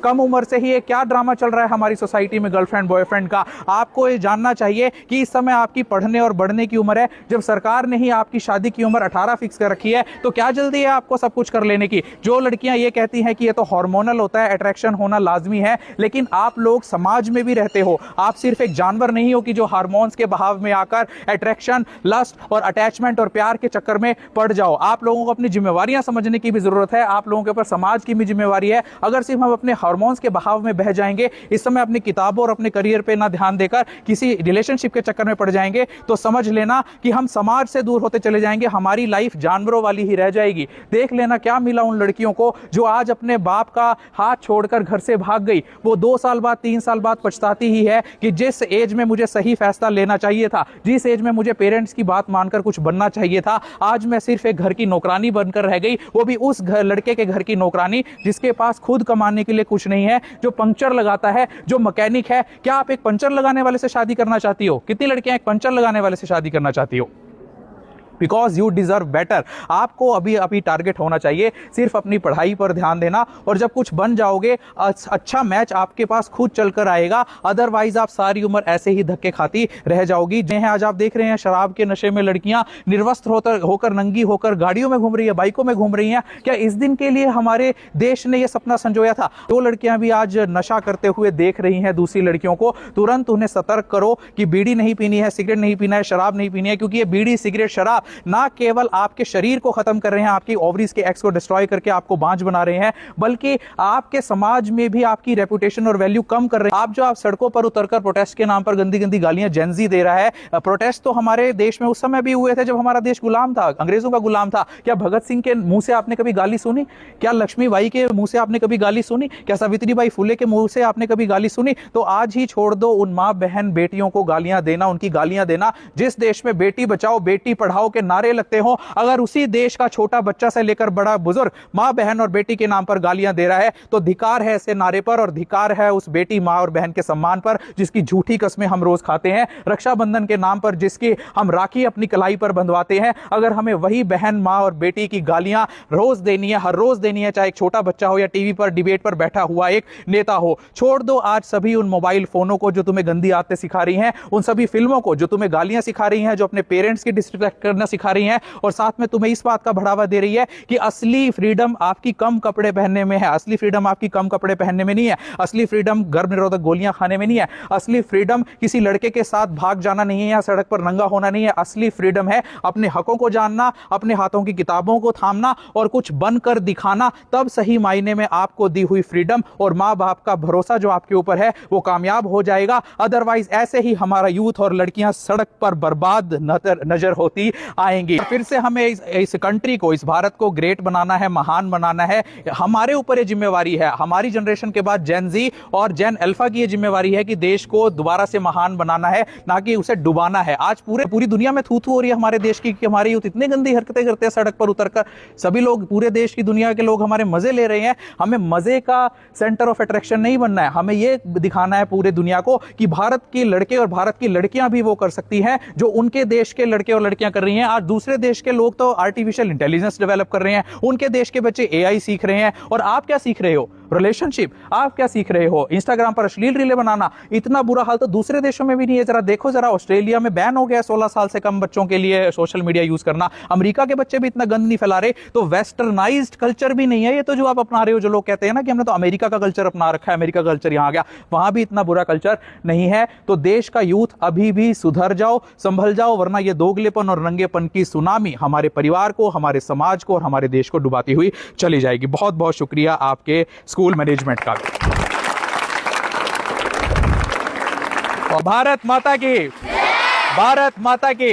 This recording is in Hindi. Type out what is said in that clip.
कम उम्र से ही ये क्या ड्रामा चल रहा है हमारी सोसाइटी में गर्लफ्रेंड बॉयफ्रेंड का। आपको ये जानना चाहिए कि इस समय आपकी पढ़ने और बढ़ने की उम्र है। जब सरकार ने ही आपकी शादी की उम्र 18 फिक्स कर रखी है तो क्या जल्दी है आपको सब कुछ कर लेने की। जो लड़कियां ये कहती हैं कि ये तो हार्मोनल होता है, अट्रैक्शन होना लाजमी है, लेकिन आप लोग समाज में भी रहते हो। आप सिर्फ एक जानवर नहीं हो कि जो हार्मोन्स के बहाव में आकर अट्रैक्शन, लस्ट और अटैचमेंट और प्यार के चक्कर में पड़ जाओ। आप लोगों को अपनी जिम्मेवारियां समझने की भी जरूरत है। आप लोगों के ऊपर समाज की भी जिम्मेवारी है। अगर सिर्फ हम अपने हार्मोन्स के बहाव में बह जाएंगे, इस समय अपनी किताबों और अपने करियर पे ना ध्यान देकर किसी रिलेशनशिप के चक्कर में पड़ जाएंगे, तो समझ लेना कि हम समाज से दूर होते चले जाएंगे। हमारी लाइफ जानवरों वाली ही रह जाएगी। देख लेना क्या मिला उन लड़कियों को जो आज अपने बाप का हाथ छोड़कर घर से भाग गई। वो 2 साल बाद 3 साल बाद पछताती ही है कि जिस एज में मुझे सही फैसला लेना चाहिए था, जिस एज में मुझे पेरेंट्स की बात मानकर कुछ बनना चाहिए था, आज मैं सिर्फ एक घर की नौकरानी बनकर रह गई। वो भी उस लड़के के घर की नौकरानी जिसके पास खुद कमाने के लिए कुछ नहीं है, जो पंक्चर लगाता है, जो मैकेनिक है। क्या आप एक पंचर लगाने वाले से शादी करना चाहती हो? कितनी लड़कियां एक पंचर लगाने वाले से शादी करना चाहती हो? Because you deserve better. आपको अभी टारगेट होना चाहिए सिर्फ अपनी पढ़ाई पर ध्यान देना, और जब कुछ बन जाओगे अच्छा मैच आपके पास खुद चलकर आएगा। अदरवाइज आप सारी उम्र ऐसे ही धक्के खाती रह जाओगी। जिन्हें आज आप देख रहे हैं शराब के नशे में लड़कियां निर्वस्त्र होकर नंगी होकर गाड़ियों में घूम रही है, बाइकों में घूम रही हैं। क्या इस दिन के लिए हमारे देश ने यह सपना संजोया था? दो लड़कियां भी आज नशा करते हुए देख रही हैं दूसरी लड़कियों को। तुरंत उन्हें सतर्क करो कि बीड़ी नहीं पीनी है, सिगरेट नहीं पीना है, शराब नहीं पीनी है, क्योंकि ये बीड़ी सिगरेट शराब ना केवल आपके शरीर को खत्म कर रहे हैं, आपकी ओवरीज के एक्स को डिस्ट्रॉय करके आपको बांझ बना रहे हैं, बल्कि आपके समाज में भी आपकी रेपुटेशन और वैल्यू कम कर रहे हैं। आप सड़कों पर उतरकर प्रोटेस्ट के नाम पर गंदी गंदी गालियां जेनजी दे रहा है। प्रोटेस्ट तो हमारे देश में उस समय भी हुए थे जब हमारा देश गुलाम था, अंग्रेजों का गुलाम था। क्या भगत सिंह के मुंह से आपने कभी गाली सुनी? क्या लक्ष्मीबाई के मुंह से आपने कभी गाली सुनी? क्या सावित्रीबाई फुले के मुंह से आपने कभी गाली सुनी? तो आज ही छोड़ दो उन मां बहन बेटियों को गालियां देना, उनकी गालियां देना। जिस देश में बेटी बचाओ बेटी पढ़ाओ के नारे लगते हो, अगर उसी देश का छोटा बच्चा से लेकर बड़ा बुजुर्ग मां बहन और बेटी के नाम पर गालियां दे रहा है, तो धिकार है ऐसे नारे पर, और धिकार है उस बेटी मां और बहन के सम्मान पर जिसकी झूठी कस्में हम रोज खाते हैं। रक्षाबंधन के नाम पर जिसकी हम राखी अपनी कलाई पर बंधवाते हैं, अगर हमें वही बहन मां और बेटी की गालियां रोज देनी है, हर रोज देनी है, चाहे एक छोटा बच्चा हो या टीवी पर डिबेट पर बैठा हुआ एक नेता हो। छोड़ दो आज सभी उन मोबाइल फोनों को जो तुम्हें गंदी आदतें सिखा रही हैं, उन सभी फिल्मों को जो तुम्हें गालियां सिखा रही हैं, जो अपने पेरेंट्स की डिसरिस्पेक्ट करना सिखा रही हैं, और साथ में तुम्हें इस बात का बढ़ावा दे रही है कि असली फ्रीडम आपकी कम कपड़े पहनने में है। असली फ्रीडम आपकी कम कपड़े पहनने में नहीं है। असली फ्रीडम गर्भ निरोधक गोलियां खाने में नहीं है। असली फ्रीडम किसी लड़के के साथ भाग जाना नहीं है या सड़क पर नंगा होना नहीं है। असली फ्रीडम है अपने हकों को जानना, अपने हाथों की किताबों को थामना और कुछ बनकर दिखाना। तब सही मायने में आपको दी हुई फ्रीडम और मां बाप का भरोसा जो आपके ऊपर है वो कामयाब हो जाएगा। अदरवाइज ऐसे ही हमारा यूथ और लड़कियां सड़क पर बर्बाद नजर होती आएंगी। फिर से हमें इस कंट्री को, इस भारत को ग्रेट बनाना है, महान बनाना है। हमारे ऊपर ये जिम्मेवारी है। हमारी जनरेशन के बाद जेन जी और जेन अल्फा की ये जिम्मेवारी है कि देश को दोबारा से महान बनाना है, ना कि उसे डुबाना है। आज पूरी दुनिया में थू-थू हो रही है हमारे देश की कि हमारे यूथ इतनी गंदी हरकतें करते हैं सड़क पर उतरकर। सभी लोग, पूरे देश की दुनिया के लोग हमारे मजे ले रहे हैं। हमें मजे का सेंटर ऑफ अट्रैक्शन नहीं बनना है। हमें यह दिखाना है पूरे दुनिया को कि भारत के लड़के और भारत की लड़कियां भी वो कर सकती हैं जो उनके देश के लड़के और लड़कियां कर रही हैं। आज दूसरे देश के लोग तो आर्टिफिशियल इंटेलिजेंस डेवलप कर रहे हैं, उनके देश के बच्चे एआई सीख रहे हैं, और आप क्या सीख रहे हो? रिलेशनशिप। आप क्या सीख रहे हो? इंस्टाग्राम पर अश्लील रीलें बनाना। इतना बुरा हाल तो दूसरे देशों में भी नहीं है। जरा देखो, जरा ऑस्ट्रेलिया में बैन हो गया 16 साल से कम बच्चों के लिए सोशल मीडिया यूज करना। अमेरिका के बच्चे भी इतना गंद नहीं फैला रहे। तो वेस्टर्नाइज्ड कल्चर भी नहीं है ये तो जो आप अपना रहे हो। जो लोग कहते हैं ना कि हमने तो अमेरिका का कल्चर अपना रखा है, अमेरिका कल्चर यहां आ गया, वहां भी इतना बुरा कल्चर नहीं है। तो देश का यूथ अभी भी सुधर जाओ, संभल जाओ, वरना ये दोगलेपन और रंगेपन की सुनामी हमारे परिवार को, हमारे समाज को और हमारे देश को डुबाती हुई चली जाएगी। बहुत बहुत शुक्रिया आपके स्कूल मैनेजमेंट का। भारत माता की, भारत माता की।